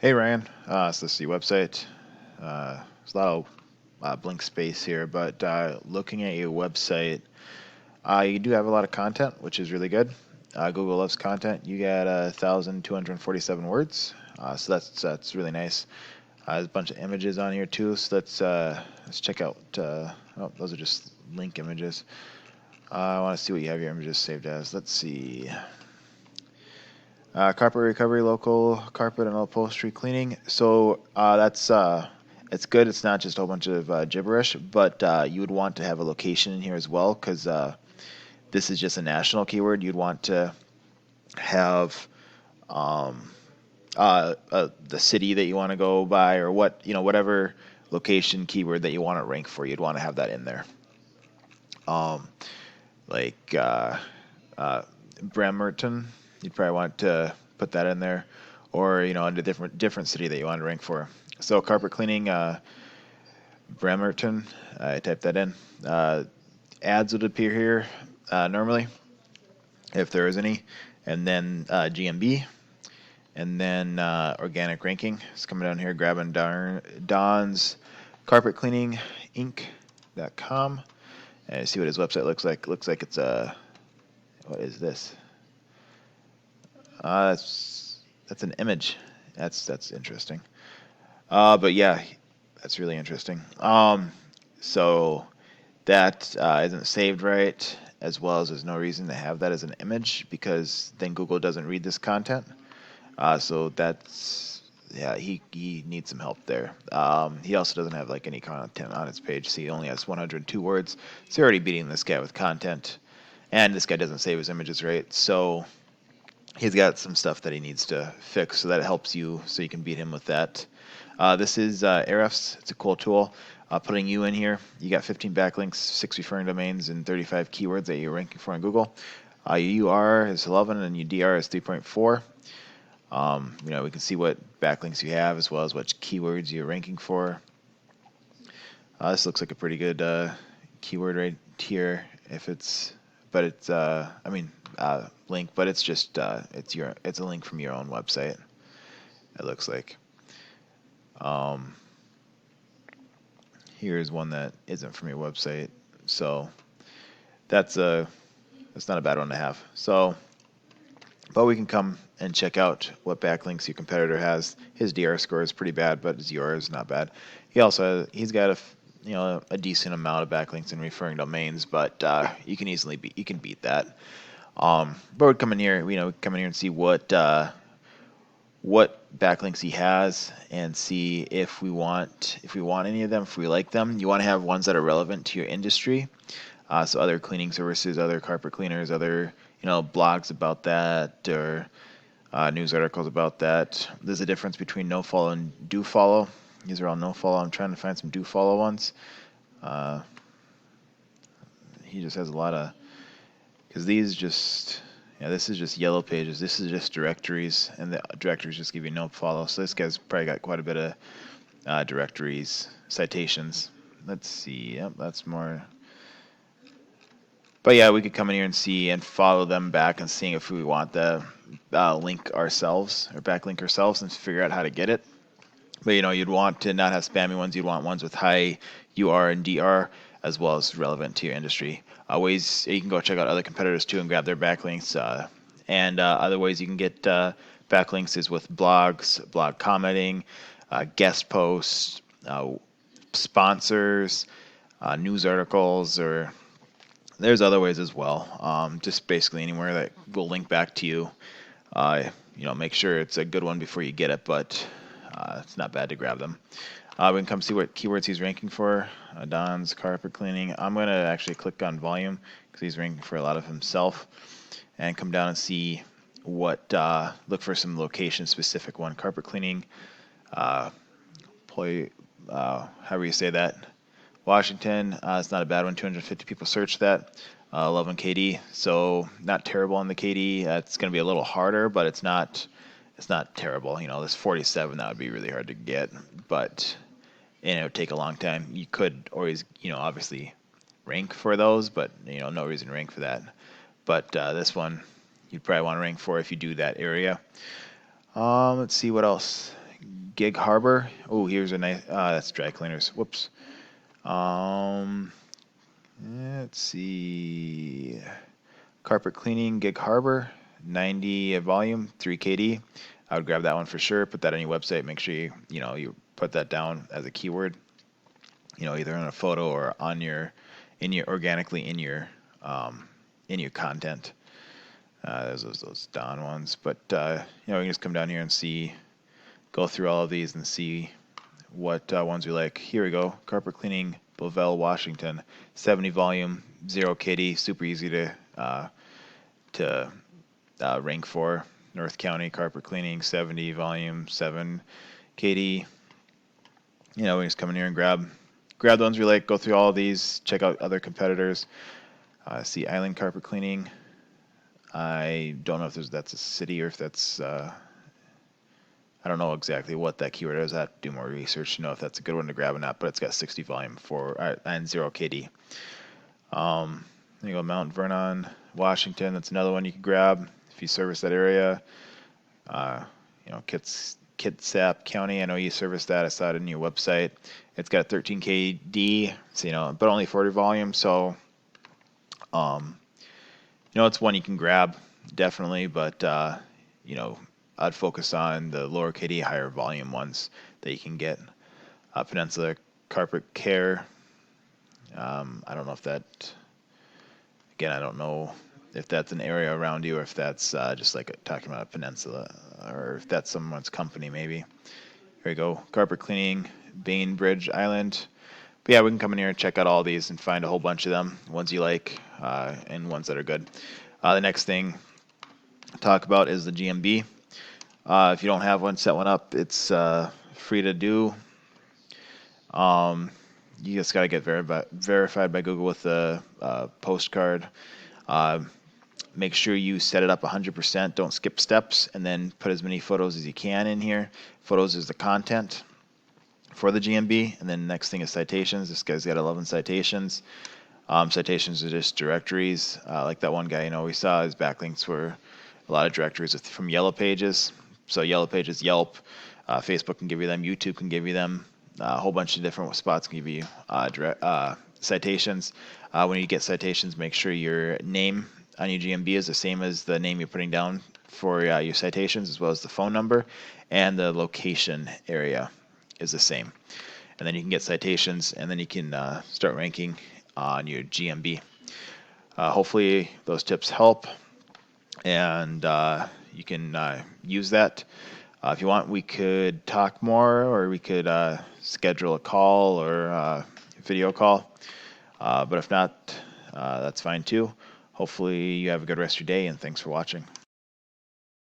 Hey Ryan, so this is the website. There's a lot of blank space here, but looking at your website, you do have a lot of content, which is really good. Google loves content. You got 1,247 words, so that's really nice. There's a bunch of images on here too, so let's check out. Oh, those are just link images. I want to see what you have your images saved as. Let's see. Carpet recovery, local carpet and upholstery cleaning. So it's good. It's not just a whole bunch of gibberish, but you would want to have a location in here as well because this is just a national keyword. You'd want to have um, the city that you want to go by, or whatever location keyword that you want to rank for. You'd want to have that in there. Um, like uh, Bremerton, you'd probably want to put that in there, or under different city that you want to rank for. So carpet cleaning, Bremerton, I type that in. Ads would appear here normally if there is any, and then GMB, and then organic ranking. It's coming down here, grabbing Don's carpet cleaning inc.com and see what his website looks like. Looks like it's a what is this? That's an image. That's interesting. But yeah, that's really interesting. So that isn't saved right, as well as there's no reason to have that as an image because then Google doesn't read this content. So that's yeah, he needs some help there. He also doesn't have like any content on his page. So he only has 102 words. So you're already beating this guy with content, and this guy doesn't save his images right. So he's got some stuff that he needs to fix, so that helps you, so you can beat him with that. This is Ahrefs. It's a cool tool. Putting you in here, you got 15 backlinks, 6 referring domains, and 35 keywords that you're ranking for on Google. Your UR is 11 and your DR is 3.4. We can see what backlinks you have as well as what keywords you're ranking for. This looks like a pretty good keyword right here. Link, but it's just it's a link from your own website. It looks like. Um, Here's one that isn't from your website, so that's not a bad one to have. So, but we can come and check out what backlinks your competitor has. His DR score is pretty bad, but his UR is not bad. He's got a decent amount of backlinks and referring domains, but you can beat that. But we'd come in here, come in here and see what backlinks he has and see if we want any of them, if we like them. You want to have ones that are relevant to your industry. So other cleaning services, other carpet cleaners, other blogs about that, or news articles about that. There's a difference between no follow and do follow. These are all no follow. I'm trying to find some do follow ones. He just has a lot of, because these just, this is just yellow pages. This is just directories, and the directories just give you no follow. So this guy's probably got quite a bit of directories, citations. Let's see. Yep, that's more. But yeah, we could come in here and see and follow them back and seeing if we want the link ourselves or backlink ourselves and figure out how to get it. But you'd want to not have spammy ones. You'd want ones with high UR and DR as well as relevant to your industry. Ways you can go check out other competitors too and grab their backlinks. And other ways you can get backlinks is with blogs, blog commenting, guest posts, sponsors, news articles, or there's other ways as well. Just basically anywhere that will link back to you. Make sure it's a good one before you get it, but it's not bad to grab them. We can come see what keywords he's ranking for. Don's carpet cleaning. I'm going to actually click on volume because he's ranking for a lot of himself, and come down and see look for some location specific one. Carpet cleaning, however you say that. Washington, it's not a bad one. 250 people searched that. 11 KD, so not terrible on the KD. It's going to be a little harder, but it's not terrible. This 47, that would be really hard to get, but it would take a long time. You could always, obviously rank for those, but no reason to rank for that. But this one, you'd probably want to rank for if you do that area. Let's see what else. Gig Harbor. Oh, here's a nice. That's dry cleaners. Whoops. Um, let's see. Carpet cleaning, Gig Harbor, 90 volume, 3 KD. I would grab that one for sure. Put that on your website. Make sure you put that down as a keyword. Either on a photo or on your organically in your content. There's those Don ones, but you can just come down here and go through all of these and see what ones we like. Here we go. Carpet cleaning, Bovell, Washington, 70 volume, 0 KD, super easy to rank for. North County carpet cleaning, 70 volume, 7 KD. We just come in here and grab the ones we like. Go through all of these. Check out other competitors. See Island carpet cleaning. I don't know if that's a city or if that's I don't know exactly what that keyword is. I have to do more research to know if that's a good one to grab or not, but it's got 60 volume and 0 KD. There you go, Mount Vernon, Washington. That's another one you can grab if you service that area. Kitsap County. I know you service that. I saw it in your website. It's got 13 KD, but only 40 volume. So, it's one you can grab definitely, but I'd focus on the lower KD, higher volume ones that you can get. Peninsula Carpet Care. I don't know if I don't know if that's an area around you or if that's just like talking about a peninsula or if that's someone's company maybe. Here we go. Carpet cleaning, Bainbridge Island. But yeah, we can come in here and check out all these and find a whole bunch of them, ones you like and ones that are good. The next thing to talk about is the GMB. If you don't have one, set one up. It's free to do. You just got to get verified by Google with a postcard. Make sure you set it up 100%. Don't skip steps, and then put as many photos as you can in here. Photos is the content for the GMB, and then next thing is citations. This guy's got 11 citations. Citations are just directories. Like that one guy, we saw his backlinks were a lot of directories from Yellow Pages. So Yellow Pages, Yelp, Facebook can give you them, YouTube can give you them. A whole bunch of different spots can give you citations. When you get citations, make sure your name on your GMB is the same as the name you're putting down for your citations, as well as the phone number, and the location area is the same. And then you can get citations, and then you can start ranking on your GMB. Hopefully those tips help, and you can use that. If you want, we could talk more, or we could schedule a call or a video call. But if not, that's fine too. Hopefully you have a good rest of your day, and thanks for watching.